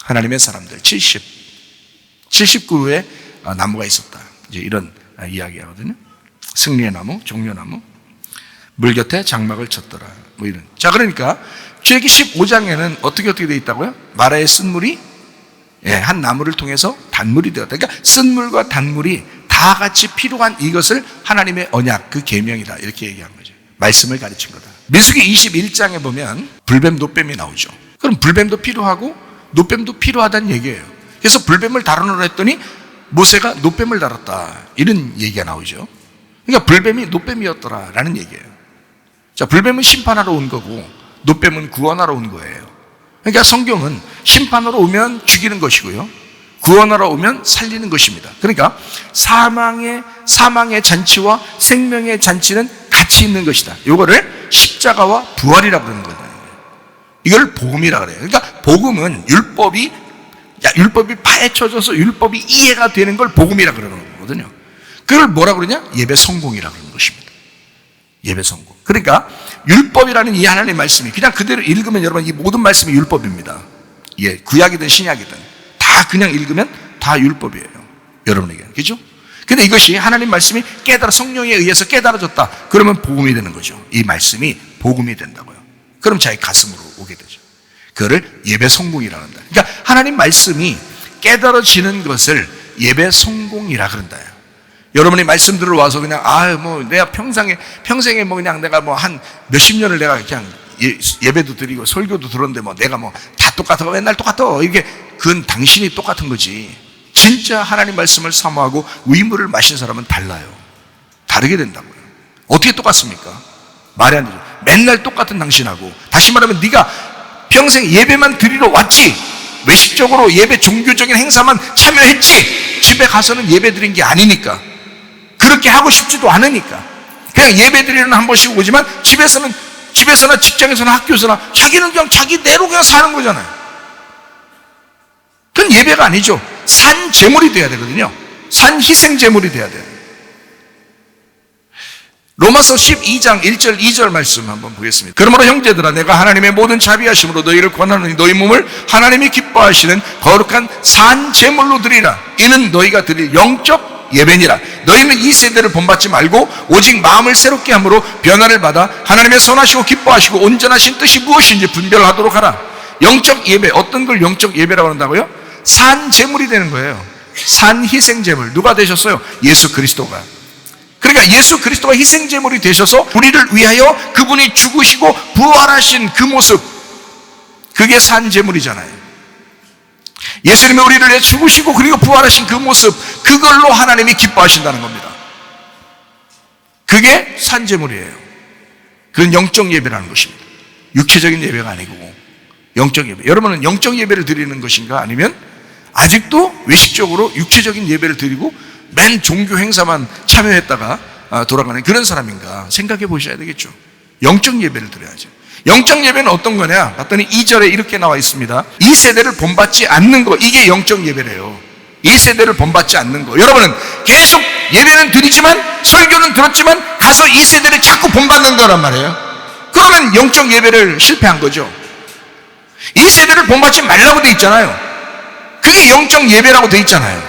하나님의 사람들 70그루의 나무가 있었다, 이제 이런 이야기하거든요. 승리의 나무, 종려나무, 물 곁에 장막을 쳤더라, 뭐 이런. 자, 그러니까 출애굽기 15장에는 어떻게 되어 있다고요? 마라의 쓴물이 한 나무를 통해서 단물이 되었다. 그러니까 쓴물과 단물이 다 같이 필요한 이것을 하나님의 언약, 그 계명이다, 이렇게 얘기하는 거죠. 말씀을 가르친 거다. 민수기 21장에 보면 불뱀, 노뱀이 나오죠. 그럼 불뱀도 필요하고 노뱀도 필요하다는 얘기예요. 그래서 불뱀을 다루느라 했더니 모세가 노뱀을 다뤘다, 이런 얘기가 나오죠. 그러니까 불뱀이 노뱀이었더라라는 얘기예요. 자, 불뱀은 심판하러 온 거고 노뱀은 구원하러 온 거예요. 그러니까 성경은 심판하러 오면 죽이는 것이고요, 구원하러 오면 살리는 것입니다. 그러니까 사망의 잔치와 생명의 잔치는 같이 있는 것이다. 이거를 십자가와 부활이라고 그러는 거예요. 이걸 복음이라고 그래요. 그러니까 복음은 율법이 파헤쳐져서 율법이 이해가 되는 걸 복음이라고 그러는 거거든요. 그걸 뭐라고 그러냐? 예배 성공이라고 그러는 것입니다. 예배 성공. 그러니까 율법이라는 이 하나님의 말씀이 그냥 그대로 읽으면 여러분 이 모든 말씀이 율법입니다. 예, 구약이든 신약이든 다 그냥 읽으면 다 율법이에요, 여러분에게. 그죠? 근데 이것이 하나님 말씀이 성령에 의해서 깨달아졌다, 그러면 복음이 되는 거죠. 이 말씀이 복음이 된다고요. 그럼 자기 가슴으로 오게 되죠. 그거를 예배 성공이라고 한다. 그러니까 하나님 말씀이 깨달아지는 것을 예배 성공이라 그런다. 여러분이 말씀 들으러 와서 그냥 내가 평생에 뭐 그냥 내가 뭐 한 몇십 년을 내가 그냥 예배도 드리고 설교도 들었는데 뭐 내가 뭐 다 똑같아, 맨날 똑같아, 이게 그건 당신이 똑같은 거지. 진짜 하나님 말씀을 사모하고 의무를 마신 사람은 달라요. 다르게 된다고요. 어떻게 똑같습니까? 말이 안 되죠. 맨날 똑같은 당신하고, 다시 말하면 네가 평생 예배만 드리러 왔지, 외식적으로 예배 종교적인 행사만 참여했지, 집에 가서는 예배 드린 게 아니니까, 그렇게 하고 싶지도 않으니까 그냥 예배 드리는 한 번씩 오지만 집에서나 직장에서나 학교에서나 자기는 그냥 자기대로 그냥 사는 거잖아요. 그건 예배가 아니죠. 산 제물이 돼야 되거든요. 산 희생 제물이 돼야 돼요. 로마서 12장 1절 2절 말씀 한번 보겠습니다. 그러므로 형제들아, 내가 하나님의 모든 자비하심으로 너희를 권하노니 너희 몸을 하나님이 기뻐하시는 거룩한 산 제물로 드리라. 이는 너희가 드릴 영적 예배니라. 너희는 이 세대를 본받지 말고 오직 마음을 새롭게 함으로 변화를 받아 하나님의 선하시고 기뻐하시고 온전하신 뜻이 무엇인지 분별하도록 하라. 영적 예배, 어떤 걸 영적 예배라고 한다고요? 산 제물이 되는 거예요. 산 희생 제물. 누가 되셨어요? 예수 그리스도가. 그러니까 예수 그리스도가 희생 제물이 되셔서 우리를 위하여 그분이 죽으시고 부활하신 그 모습, 그게 산 제물이잖아요. 예수님이 우리를 위해 죽으시고 그리고 부활하신 그 모습, 그걸로 하나님이 기뻐하신다는 겁니다. 그게 산제물이에요. 그건 영적 예배라는 것입니다. 육체적인 예배가 아니고 영적 예배. 여러분은 영적 예배를 드리는 것인가, 아니면 아직도 외식적으로 육체적인 예배를 드리고 맨 종교 행사만 참여했다가 돌아가는 그런 사람인가 생각해 보셔야 되겠죠. 영적 예배를 드려야죠. 영적 예배는 어떤 거냐? 봤더니 2절에 이렇게 나와 있습니다. 이 세대를 본받지 않는 거, 이게 영적 예배래요. 이 세대를 본받지 않는 거. 여러분은 계속 예배는 드리지만, 설교는 들었지만 가서 이 세대를 자꾸 본받는 거란 말이에요. 그러면 영적 예배를 실패한 거죠. 이 세대를 본받지 말라고 돼 있잖아요. 그게 영적 예배라고 돼 있잖아요.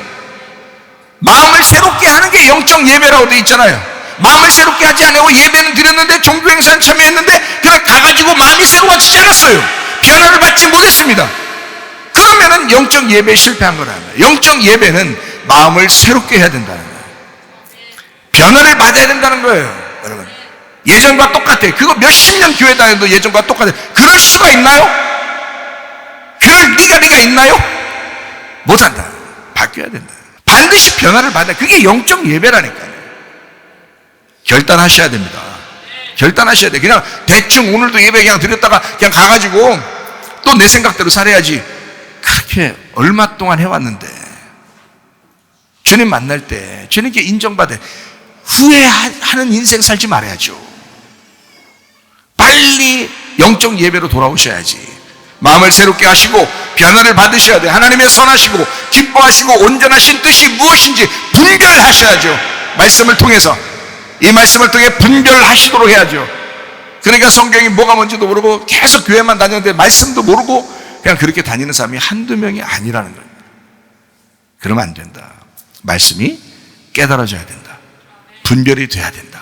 마음을 새롭게 하는 게 영적 예배라고 돼 있잖아요. 마음을 새롭게 하지 않고 예배는 드렸는데, 종교 행사는 참여했는데 그냥 가가지고 마음이 새로워지지 않았어요. 변화를 받지 못했습니다. 그러면은 영적 예배에 실패한 거라는 거예요. 영적 예배는 마음을 새롭게 해야 된다는 거예요. 변화를 받아야 된다는 거예요. 여러분, 예전과 똑같아. 그거 몇십 년 교회 다녀도 예전과 똑같아. 그럴 수가 있나요? 그럴 리가 있나요? 못한다. 바뀌어야 된다. 반드시 변화를 받아야. 그게 영적 예배라니까요. 결단하셔야 됩니다. 결단하셔야 돼. 그냥 대충 오늘도 예배 그냥 드렸다가 그냥 가가지고 또 내 생각대로 살아야지. 그렇게 얼마 동안 해왔는데 주님 만날 때 주님께 인정받아 후회하는 인생 살지 말아야죠. 빨리 영적 예배로 돌아오셔야지. 마음을 새롭게 하시고 변화를 받으셔야 돼요. 하나님의 선하시고 기뻐하시고 온전하신 뜻이 무엇인지 분별하셔야죠. 말씀을 통해서, 이 말씀을 통해 분별하시도록 해야죠. 그러니까 성경이 뭐가 뭔지도 모르고 계속 교회만 다녔는데 말씀도 모르고 그냥 그렇게 다니는 사람이 한두 명이 아니라는 거예요. 그러면 안 된다. 말씀이 깨달아져야 된다. 분별이 돼야 된다.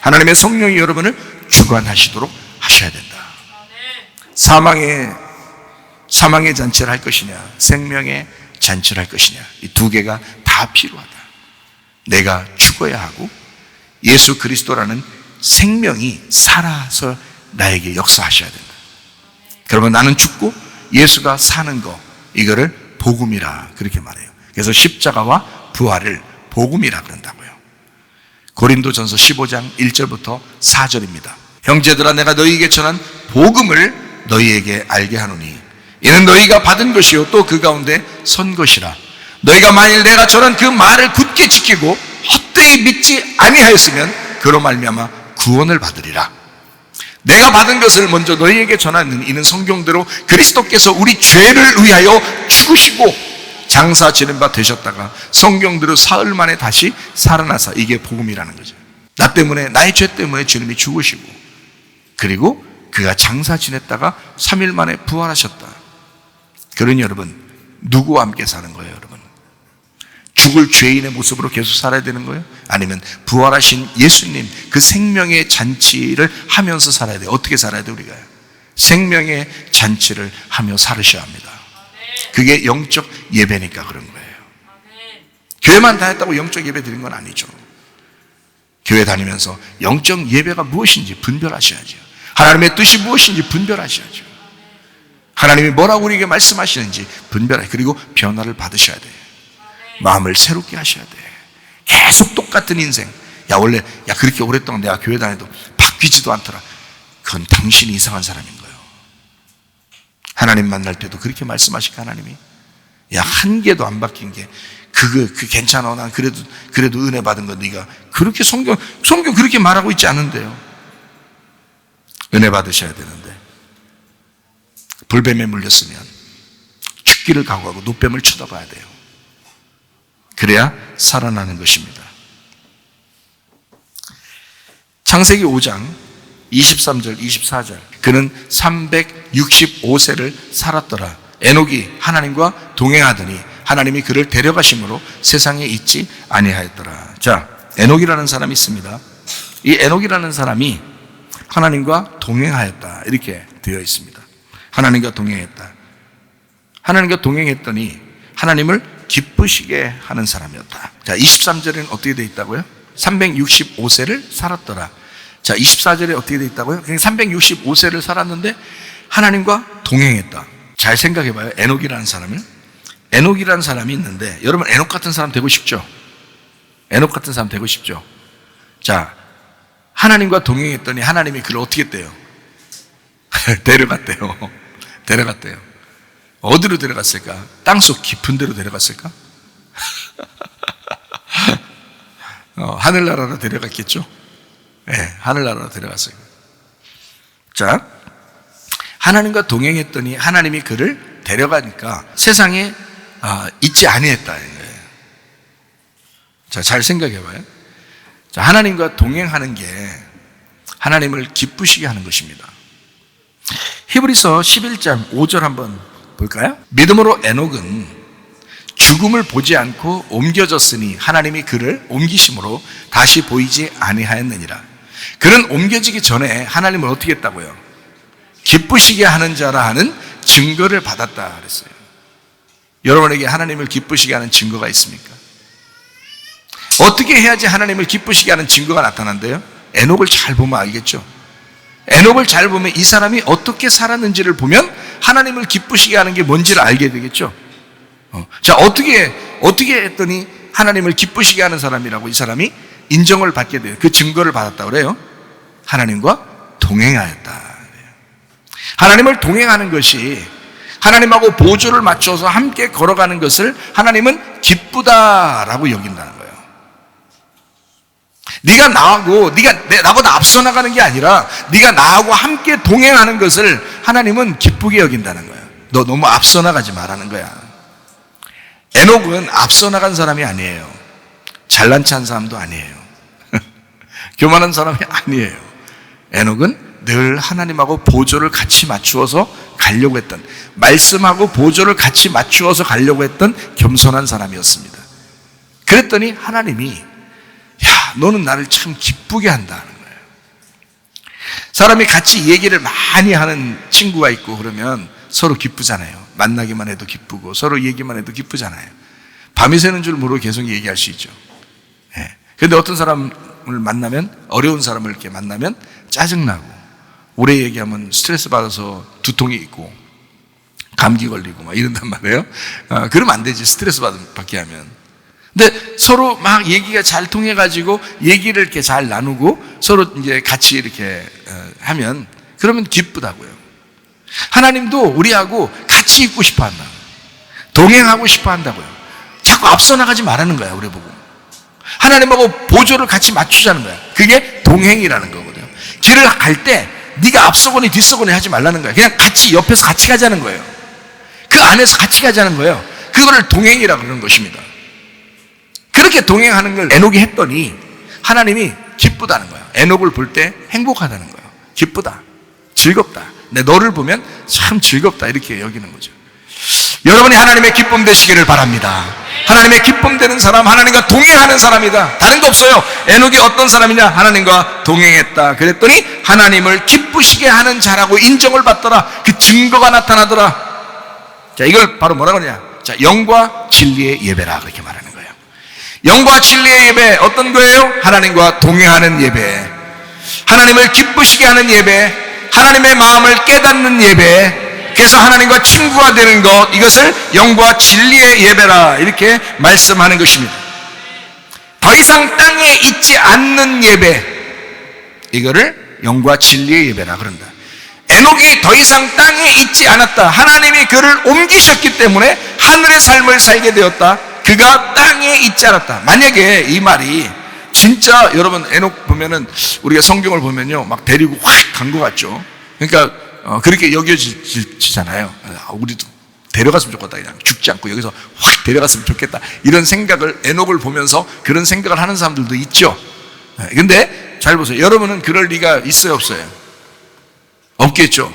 하나님의 성령이 여러분을 주관하시도록 하셔야 된다. 사망의 잔치를 할 것이냐, 생명의 잔치를 할 것이냐, 이 두 개가 다 필요하다. 내가 죽어야 하고 예수 그리스도라는 생명이 살아서 나에게 역사하셔야 된다. 그러면 나는 죽고 예수가 사는 거, 이거를 복음이라 그렇게 말해요. 그래서 십자가와 부활을 복음이라 그런다고요. 고린도전서 15장 1절부터 4절입니다. 형제들아, 내가 너희에게 전한 복음을 너희에게 알게 하노니 이는 너희가 받은 것이요 또 그 가운데 선 것이라. 너희가 만일 내가 전한 그 말을 굳게 지키고 헛되이 믿지 아니하였으면 그로 말미암아 구원을 받으리라. 내가 받은 것을 먼저 너희에게 전하는 이는 성경대로 그리스도께서 우리 죄를 위하여 죽으시고 장사 지낸 바 되셨다가 성경대로 사흘 만에 다시 살아나사, 이게 복음이라는 거죠. 나 때문에, 나의 죄 때문에 주님이 죽으시고, 그리고 그가 장사 지냈다가 3일 만에 부활하셨다. 그러니 여러분, 누구와 함께 사는 거예요, 여러분? 죽을 죄인의 모습으로 계속 살아야 되는 거예요? 아니면 부활하신 예수님 그 생명의 잔치를 하면서 살아야 돼요? 어떻게 살아야 돼요, 우리가? 생명의 잔치를 하며 살으셔야 합니다. 그게 영적 예배니까 그런 거예요. 교회만 다녔다고 영적 예배 드린 건 아니죠. 교회 다니면서 영적 예배가 무엇인지 분별하셔야죠. 하나님의 뜻이 무엇인지 분별하셔야죠. 하나님이 뭐라고 우리에게 말씀하시는지 분별하셔야, 그리고 변화를 받으셔야 돼요. 마음을 새롭게 하셔야 돼. 계속 똑같은 인생. 원래 그렇게 오랫동안 내가 교회 다녀도 바뀌지도 않더라. 그건 당신이 이상한 사람인 거예요. 하나님 만날 때도 그렇게 말씀하실까, 하나님이? 한 개도 안 바뀐 게 그 괜찮아. 난 그래도 은혜 받은 거. 네가 그렇게 성경 그렇게 말하고 있지 않은데요. 은혜 받으셔야 되는데 불뱀에 물렸으면 죽기를 각오하고 노뱀을 쳐다봐야 돼요. 그래야 살아나는 것입니다. 창세기 5장 23절 24절, 그는 365세를 살았더라. 에녹이 하나님과 동행하더니 하나님이 그를 데려가심으로 세상에 있지 아니하였더라. 자, 에녹이라는 사람이 있습니다. 이 에녹이라는 사람이 하나님과 동행하였다, 이렇게 되어 있습니다. 하나님과 동행했다. 하나님과 동행했더니 하나님을 기쁘시게 하는 사람이었다. 자, 23절에는 어떻게 되어 있다고요? 365세를 살았더라. 자, 24절에 어떻게 되어 있다고요? 그냥 365세를 살았는데 하나님과 동행했다. 잘 생각해봐요. 에녹이라는 사람이 있는데, 여러분 에녹 같은 사람 되고 싶죠? 에녹 같은 사람 되고 싶죠? 자, 하나님과 동행했더니 하나님이 그를 어떻게 했대요? 데려갔대요. 어디로 데려갔을까? 땅속 깊은 데로 데려갔을까? 하늘나라로 데려갔겠죠? 네, 하늘나라로 데려갔어요. 자, 하나님과 동행했더니 하나님이 그를 데려가니까 세상에 있지 아니했다. 자, 잘 생각해봐요. 자, 하나님과 동행하는 게 하나님을 기쁘시게 하는 것입니다. 히브리서 11장 5절 한번 볼까요? 믿음으로 에녹은 죽음을 보지 않고 옮겨졌으니 하나님이 그를 옮기심으로 다시 보이지 아니하였느니라. 그는 옮겨지기 전에 하나님을 어떻게 했다고요? 기쁘시게 하는 자라 하는 증거를 받았다 그랬어요. 여러분에게 하나님을 기쁘시게 하는 증거가 있습니까? 어떻게 해야지 하나님을 기쁘시게 하는 증거가 나타난대요? 에녹을 잘 보면 알겠죠? 에녹을 잘 보면 이 사람이 어떻게 살았는지를 보면 하나님을 기쁘시게 하는 게 뭔지를 알게 되겠죠? 자, 어떻게 했더니 하나님을 기쁘시게 하는 사람이라고 이 사람이 인정을 받게 돼요? 그 증거를 받았다고 그래요? 하나님과 동행하였다. 하나님을 동행하는 것이, 하나님하고 보조를 맞춰서 함께 걸어가는 것을 하나님은 기쁘다라고 여긴다는 거예요. 네가 나보다 앞서 나가는 게 아니라 네가 나하고 함께 동행하는 것을 하나님은 기쁘게 여긴다는 거예요. 너 너무 앞서 나가지 말라는 거야. 에녹은 앞서 나간 사람이 아니에요. 잘난 체한 사람도 아니에요. 교만한 사람이 아니에요. 에녹은 늘 하나님하고 보조를 같이 맞추어서 가려고 했던, 말씀하고 보조를 같이 맞추어서 가려고 했던 겸손한 사람이었습니다. 그랬더니 하나님이 야, 너는 나를 참 기쁘게 한다는 거예요. 사람이 같이 얘기를 많이 하는 친구가 있고 그러면 서로 기쁘잖아요. 만나기만 해도 기쁘고 서로 얘기만 해도 기쁘잖아요. 밤이 새는 줄 모르고 계속 얘기할 수 있죠. 그런데 어떤 사람을 만나면, 어려운 사람을 이렇게 만나면 짜증나고 오래 얘기하면 스트레스 받아서 두통이 있고 감기 걸리고 막 이런단 말이에요. 그러면 안 되지. 스트레스 받게 하면. 근데 서로 막 얘기가 잘 통해가지고 얘기를 이렇게 잘 나누고 서로 이제 같이 이렇게 하면 그러면 기쁘다고요. 하나님도 우리하고 같이 있고 싶어 한다. 동행하고 싶어 한다고요. 자꾸 앞서 나가지 말라는 거야, 우리 보고. 하나님하고 보조를 같이 맞추자는 거야. 그게 동행이라는 거거든요. 길을 갈 때 네가 앞서거니 뒤서거니 하지 말라는 거야. 그냥 같이 옆에서 같이 가자는 거예요. 그 안에서 같이 가자는 거예요. 그거를 동행이라고 그러는 것입니다. 그렇게 동행하는 걸 에녹이 했더니 하나님이 기쁘다는 거예요. 에녹을 볼 때 행복하다는 거예요. 기쁘다, 즐겁다. 내 너를 보면 참 즐겁다, 이렇게 여기는 거죠. 여러분이 하나님의 기쁨 되시기를 바랍니다. 하나님의 기쁨 되는 사람, 하나님과 동행하는 사람이다. 다른 거 없어요. 에녹이 어떤 사람이냐? 하나님과 동행했다. 그랬더니 하나님을 기쁘시게 하는 자라고 인정을 받더라. 그 증거가 나타나더라. 자, 이걸 바로 뭐라고 하냐? 자, 영과 진리의 예배라, 그렇게 말하는 거예요. 영과 진리의 예배, 어떤 거예요? 하나님과 동행하는 예배, 하나님을 기쁘시게 하는 예배, 하나님의 마음을 깨닫는 예배, 그래서 하나님과 친구가 되는 것, 이것을 영과 진리의 예배라, 이렇게 말씀하는 것입니다. 더 이상 땅에 있지 않는 예배, 이거를 영과 진리의 예배라 그런다. 에녹이 더 이상 땅에 있지 않았다. 하나님이 그를 옮기셨기 때문에 하늘의 삶을 살게 되었다. 그가 땅에 있지 않았다. 만약에 이 말이 진짜, 여러분 에녹 보면은, 우리가 성경을 보면요, 막 데리고 확 간 것 같죠. 그러니까 그렇게 여겨지잖아요. 우리도 데려갔으면 좋겠다. 그냥 죽지 않고 여기서 확 데려갔으면 좋겠다. 이런 생각을, 에녹을 보면서 그런 생각을 하는 사람들도 있죠. 근데 잘 보세요. 여러분은 그럴 리가 있어요, 없어요? 없겠죠.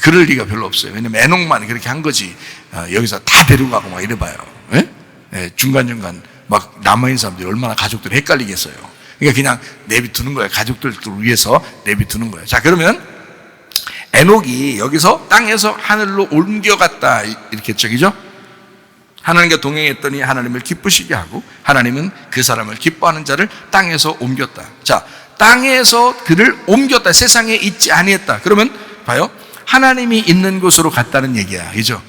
그럴 리가 별로 없어요. 왜냐면 에녹만 그렇게 한 거지. 여기서 다 데리고 가고 막 이래봐요. 중간중간 막 남아있는 사람들이 얼마나 가족들이 헷갈리겠어요. 그러니까 그냥 내비두는 거예요. 가족들을 위해서 내비두는 거예요. 자, 그러면 에녹이 여기서 땅에서 하늘로 옮겨갔다, 이렇게 했죠, 그죠? 하나님과 동행했더니 하나님을 기쁘시게 하고 하나님은 그 사람을 기뻐하는 자를 땅에서 옮겼다. 자, 땅에서 그를 옮겼다. 세상에 있지 아니했다. 그러면 봐요, 하나님이 있는 곳으로 갔다는 얘기야, 그죠?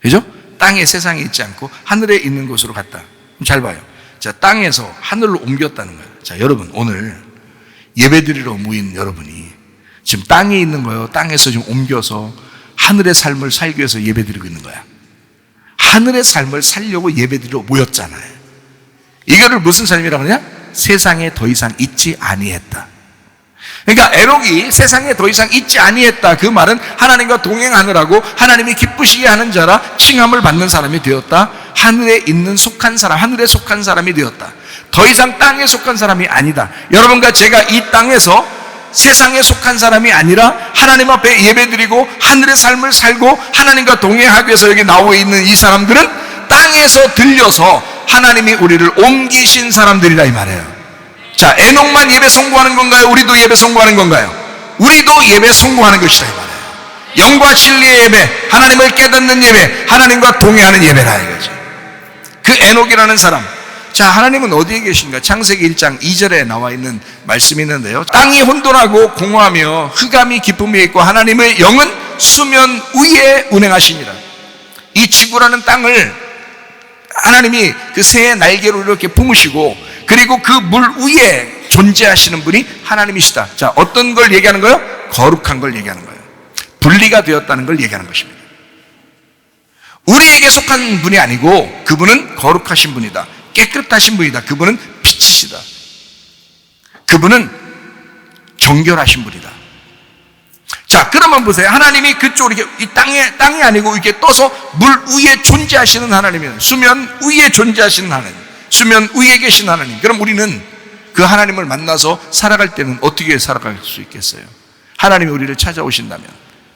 그죠? 땅에, 세상에 있지 않고 하늘에 있는 곳으로 갔다. 잘 봐요. 자, 땅에서 하늘로 옮겼다는 거예요. 자, 여러분, 오늘 예배드리러 모인 여러분이 지금 땅에 있는 거예요? 땅에서 지금 옮겨서 하늘의 삶을 살기 위해서 예배드리고 있는 거야? 하늘의 삶을 살려고 예배드리러 모였잖아요. 이거를 무슨 삶이라고 하냐? 세상에 더 이상 있지 아니했다. 그러니까 에녹이 세상에 더 이상 있지 아니했다, 그 말은 하나님과 동행하느라고 하나님이 기쁘시게 하는 자라 칭함을 받는 사람이 되었다. 하늘에 있는 속한 사람, 하늘에 속한 사람이 되었다. 더 이상 땅에 속한 사람이 아니다. 여러분과 제가 이 땅에서 세상에 속한 사람이 아니라 하나님 앞에 예배드리고 하늘의 삶을 살고 하나님과 동행하기 위해서 여기 나와 있는 이 사람들은 땅에서 들려서 하나님이 우리를 옮기신 사람들이라, 이 말이에요. 자, 에녹만 예배 성공하는 건가요? 우리도 예배 성공하는 건가요? 우리도 예배 성공하는 것이다, 이 말이에요. 영과 진리의 예배, 하나님을 깨닫는 예배, 하나님과 동행하는 예배라 이거지. 그 에녹이라는 사람, 자, 하나님은 어디에 계신가? 창세기 1장 2절에 나와 있는 말씀이 있는데요, 땅이 혼돈하고 공허하며 흑암이 깊음에 있고 하나님의 영은 수면 위에 운행하십니다. 이 지구라는 땅을 하나님이 그 새의 날개로 이렇게 품으시고, 그리고 그 물 위에 존재하시는 분이 하나님이시다. 자, 어떤 걸 얘기하는 거예요? 거룩한 걸 얘기하는 거예요. 분리가 되었다는 걸 얘기하는 것입니다. 우리에게 속한 분이 아니고 그분은 거룩하신 분이다. 깨끗하신 분이다. 그분은 빛이시다. 그분은 정결하신 분이다. 자, 그러면 보세요. 하나님이 그쪽으로 이렇게 이 땅이 아니고 이렇게 떠서 물 위에 존재하시는 하나님이에요. 수면 위에 존재하시는 하나님, 수면 위에 계신 하나님. 그럼 우리는 그 하나님을 만나서 살아갈 때는 어떻게 살아갈 수 있겠어요? 하나님이 우리를 찾아오신다면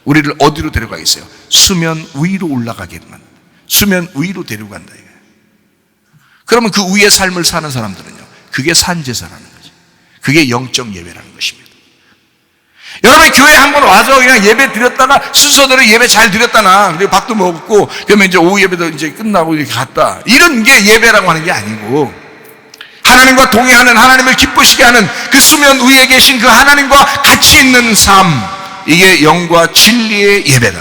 우리를 어디로 데려가겠어요? 수면 위로 올라가게만, 수면 위로 데려간다 이거예요. 그러면 그 위의 삶을 사는 사람들은요, 그게 산제사라는 거죠. 그게 영적 예배라는 것입니다. 여러분, 교회 한번 와서 그냥 예배 드렸다가 순서대로 예배 잘 드렸다나, 그리고 밥도 먹고 그러면 이제 오후 예배도 이제 끝나고 이렇게 갔다, 이런 게 예배라고 하는 게 아니고, 하나님과 동행하는, 하나님을 기쁘시게 하는 그 수면 위에 계신 그 하나님과 같이 있는 삶, 이게 영과 진리의 예배다.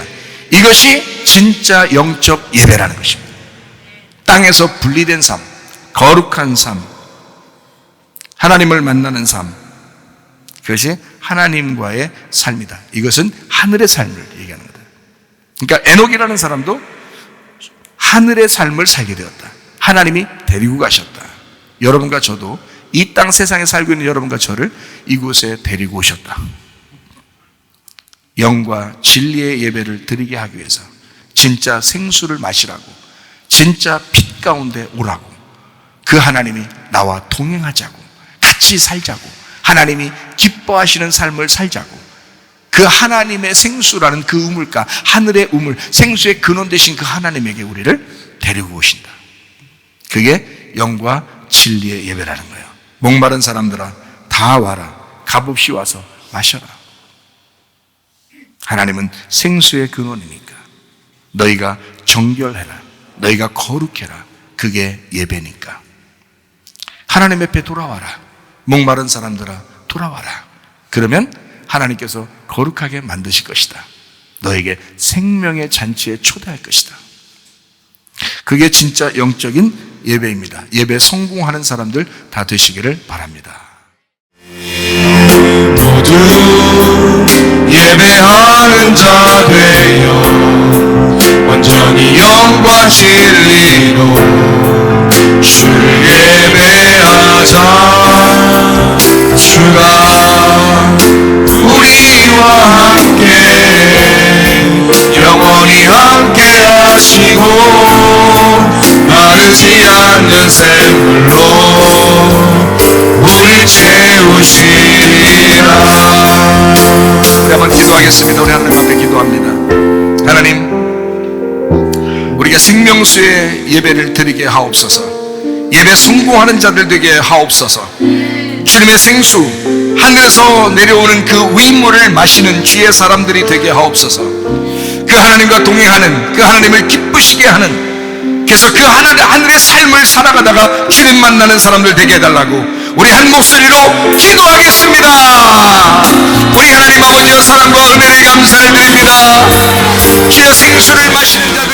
이것이 진짜 영적 예배라는 것입니다. 땅에서 분리된 삶, 거룩한 삶, 하나님을 만나는 삶, 그것이 하나님과의 삶이다. 이것은 하늘의 삶을 얘기하는 거다. 그러니까 에녹이라는 사람도 하늘의 삶을 살게 되었다. 하나님이 데리고 가셨다. 여러분과 저도 이 땅 세상에 살고 있는 여러분과 저를 이곳에 데리고 오셨다. 영과 진리의 예배를 드리게 하기 위해서 진짜 생수를 마시라고, 진짜 빛 가운데 오라고, 그 하나님이 나와 동행하자고, 같이 살자고, 하나님이 기뻐하시는 삶을 살자고, 그 하나님의 생수라는 그 우물가, 하늘의 우물, 생수의 근원 되신 그 하나님에게 우리를 데리고 오신다. 그게 영과 진리의 예배라는 거예요. 목마른 사람들아 다 와라, 값없이 와서 마셔라. 하나님은 생수의 근원이니까 너희가 정결해라, 너희가 거룩해라. 그게 예배니까. 하나님 앞에 돌아와라. 목마른 사람들아 돌아와라. 그러면 하나님께서 거룩하게 만드실 것이다. 너에게 생명의 잔치에 초대할 것이다. 그게 진짜 영적인 예배입니다. 예배 성공하는 사람들 다 되시기를 바랍니다. 모두 예배하는 자 되어 온전히 영과 진리로 주를 예배하자. 주가 우리와 함께 영원히 함께 하시고 마르지 않는 샘물로 우리 채우시리라. 우리 한번 기도하겠습니다. 우리 하나님 앞에 기도합니다. 하나님, 우리가 생명수의 예배를 드리게 하옵소서. 예배 성공하는 자들 되게 하옵소서. 주님의 생수, 하늘에서 내려오는 그 위물을 마시는 주의 사람들이 되게 하옵소서. 그 하나님과 동행하는, 그 하나님을 기쁘시게 하는, 그래서 그 하늘의 삶을 살아가다가 주님 만나는 사람들 되게 해달라고 우리 한 목소리로 기도하겠습니다. 우리 하나님 아버지의 사랑과 은혜를 감사를 드립니다. 주의 생수를 마시는 자들